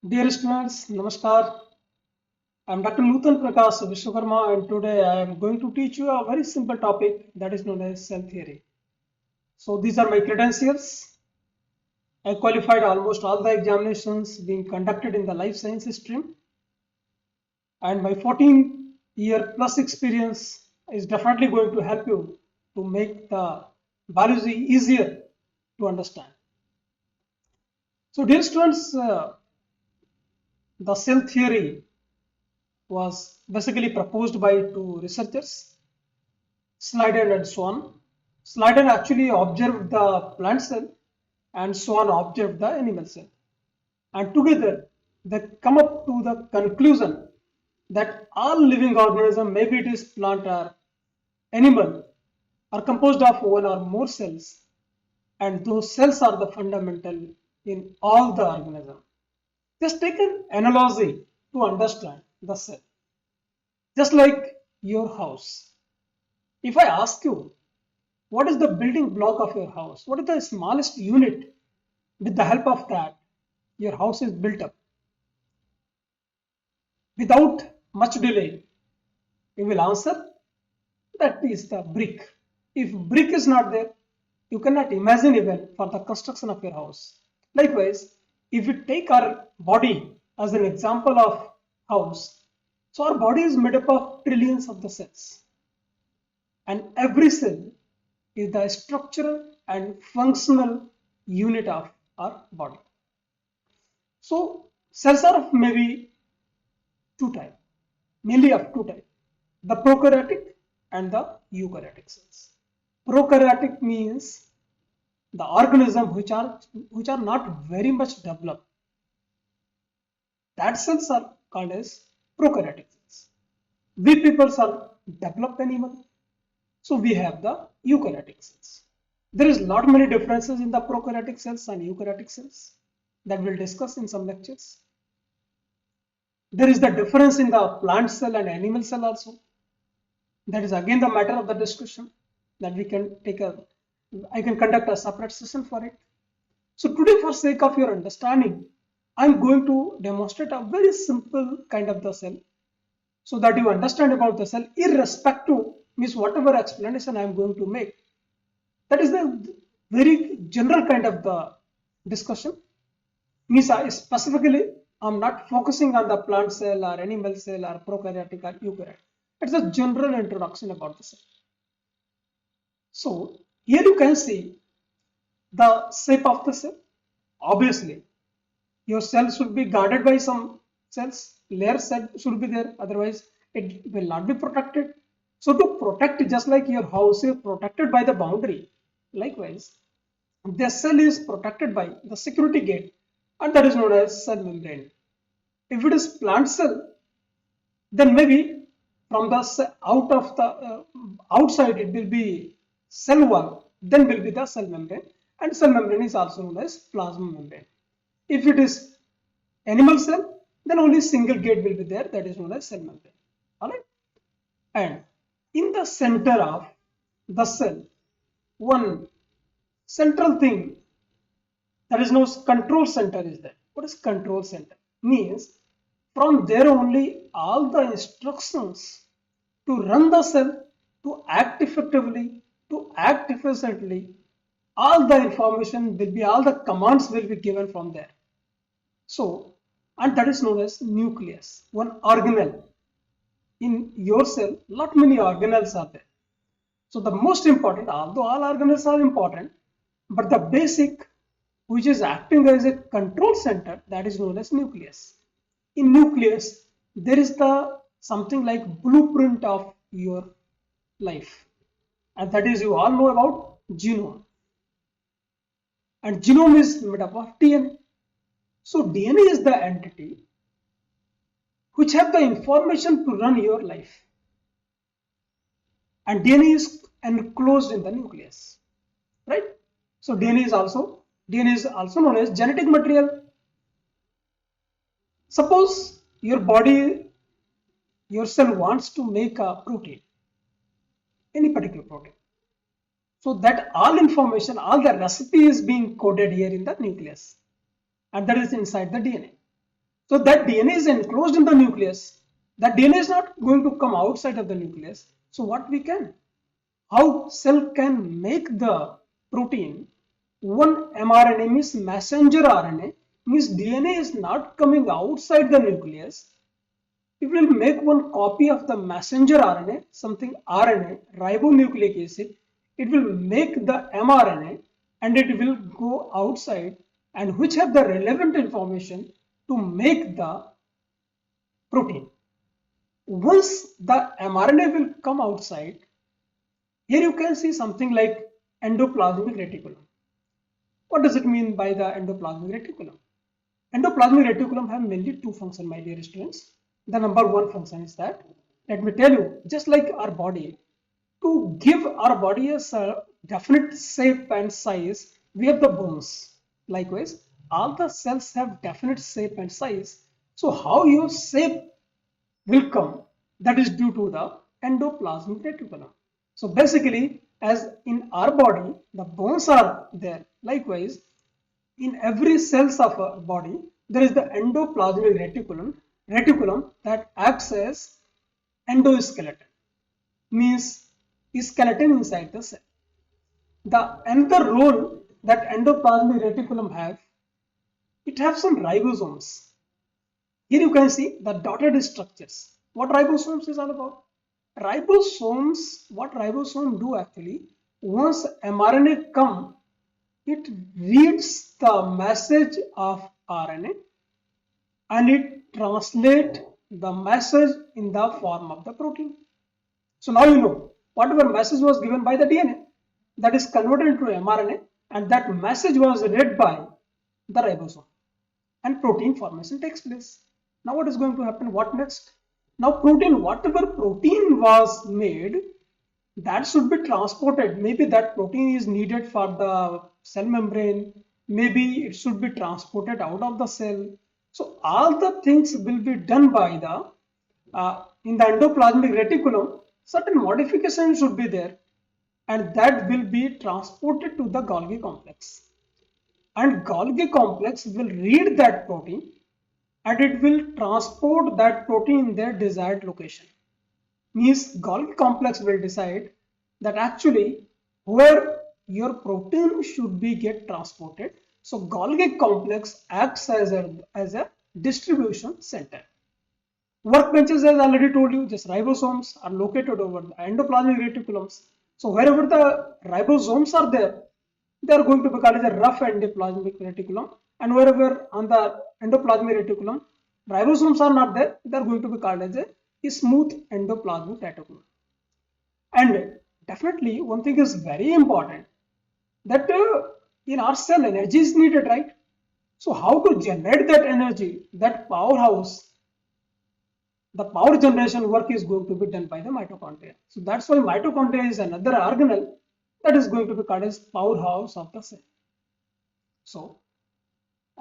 Dear students, Namaskar. I am Dr. Nutan Prakash Vishwakarma, and today I am going to teach you a very simple topic that is known as cell theory. So these are my credentials. I qualified almost all the examinations being conducted in the life sciences stream, and my 14-year plus experience is definitely going to help you to make the biology easier to understand. So dear students, the cell theory was basically proposed by two researchers, Snyder and Swan. Snyder actually observed the plant cell and Swan observed the animal cell. And together they come up to the conclusion that all living organisms, maybe it is plant or animal, are composed of one or more cells, and those cells are the fundamental in all the organism. Just take an analogy to understand the cell. Just like your house. If I ask you, what is the building block of your house? What is the smallest unit? With the help of that, your house is built up. Without much delay, you will answer that is the brick. If brick is not there, you cannot imagine even for the construction of your house. Likewise, if we take our body as an example of house, so our body is made up of trillions of the cells, and every cell is the structural and functional unit of our body. So cells are of maybe two types, mainly of two types, the prokaryotic and the eukaryotic cells. Prokaryotic means the organism which are not very much developed. That cells are called as prokaryotic cells. We people are developed animal, so we have the eukaryotic cells. There is not many differences in the prokaryotic cells and eukaryotic cells that we'll discuss in some lectures. There is the difference in the plant cell and animal cell also. That is again the matter of the discussion that we can take a, I can conduct a separate session for it. So today, for sake of your understanding, I'm going to demonstrate a very simple kind of the cell so that you understand about the cell irrespective, means whatever explanation I'm going to make. That is the very general kind of the discussion. Means I specifically I'm not focusing on the plant cell or animal cell or prokaryotic or eukaryotic. It's a general introduction about the cell. So here you can see the shape of the cell. Obviously, your cell should be guarded by some cells. Layer cell should be there, otherwise it will not be protected. So to protect, just like your house is protected by the boundary, likewise, the cell is protected by the security gate, and that is known as cell membrane. If it is plant cell, then maybe from the out of the outside it will be cell wall, then will be the cell membrane, and cell membrane is also known as plasma membrane. If it is animal cell, then only single gate will be there, that is known as cell membrane. All right, and in the center of the cell, one central thing, that is no control center is there. What is control center? Means from there only all the instructions to run the cell, to act effectively, to act efficiently, all the information will be, all the commands will be given from there. So, and that is known as nucleus, one organelle. In your cell, lot many organelles are there. So the most important, although all organelles are important, but the basic which is acting as a control center, that is known as nucleus. In nucleus, there is the something like blueprint of your life, and that is you all know about genome. And genome is made up of DNA. So DNA is the entity which have the information to run your life, and DNA is enclosed in the nucleus, right? So DNA is also known as genetic material. Suppose your body, your cell wants to make a protein, any particular protein. So that all information, all the recipe is being coded here in the nucleus, and that is inside the DNA. So that DNA is enclosed in the nucleus. That DNA is not going to come outside of the nucleus. So what we can, how cell can make the protein? One mRNA means messenger RNA, means DNA is not coming outside the nucleus. It will make one copy of the messenger RNA, something RNA, ribonucleic acid. It will make the mRNA and it will go outside, and which have the relevant information to make the protein. Once the mRNA will come outside, here you can see something like endoplasmic reticulum. What does it mean by the endoplasmic reticulum? Endoplasmic reticulum have mainly two functions, my dear students. The number one function is that, let me tell you, just like our body, to give our body a definite shape and size, we have the bones. Likewise, all the cells have definite shape and size. So how your shape will come, that is due to the endoplasmic reticulum. So basically, as in our body, the bones are there. Likewise, in every cells of a body, there is the endoplasmic reticulum that acts as endoskeleton, means skeleton inside the cell. The another role that endoplasmic reticulum have, it has some ribosomes. Here you can see the dotted structures. What ribosomes is all about? Ribosomes, what ribosome do actually, once mRNA come, it reads the message of RNA and it translates the message in the form of the protein. So now you know whatever message was given by the DNA, that is converted into mRNA, and that message was read by the ribosome and protein formation takes place. Now what is going to happen? What next? Now protein, whatever protein was made, that should be transported. Maybe that protein is needed for the cell membrane. Maybe it should be transported out of the cell. So all the things will be done by the in the endoplasmic reticulum. Certain modification should be there, and that will be transported to the Golgi complex. And Golgi complex will read that protein and it will transport that protein in their desired location. Means Golgi complex will decide that actually where your protein should be get transported. So Golgi complex acts as a distribution center. Workbenches, as I already told you, just ribosomes are located over the endoplasmic reticulums. So wherever the ribosomes are there, they are going to be called as a rough endoplasmic reticulum, and wherever on the endoplasmic reticulum ribosomes are not there, they are going to be called as a smooth endoplasmic reticulum. And definitely one thing is very important, that in our cell energy is needed, right? So how to generate that energy, that powerhouse, the power generation work is going to be done by the mitochondria. So that's why mitochondria is another organelle that is going to be called as powerhouse of the cell. So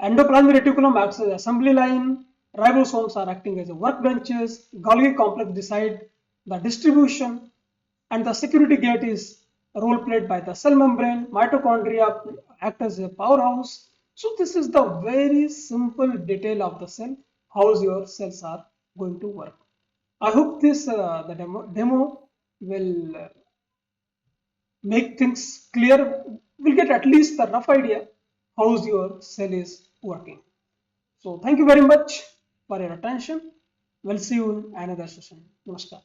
endoplasmic reticulum acts as assembly line, ribosomes are acting as a workbenches, Golgi complex decide the distribution, and the security gate is role played by the cell membrane, mitochondria act as a powerhouse. So this is the very simple detail of the cell, how your cells are going to work. I hope this the demo will make things clear. We'll get at least the rough idea how your cell is working. So thank you very much for your attention. We'll see you in another session. Namaskar.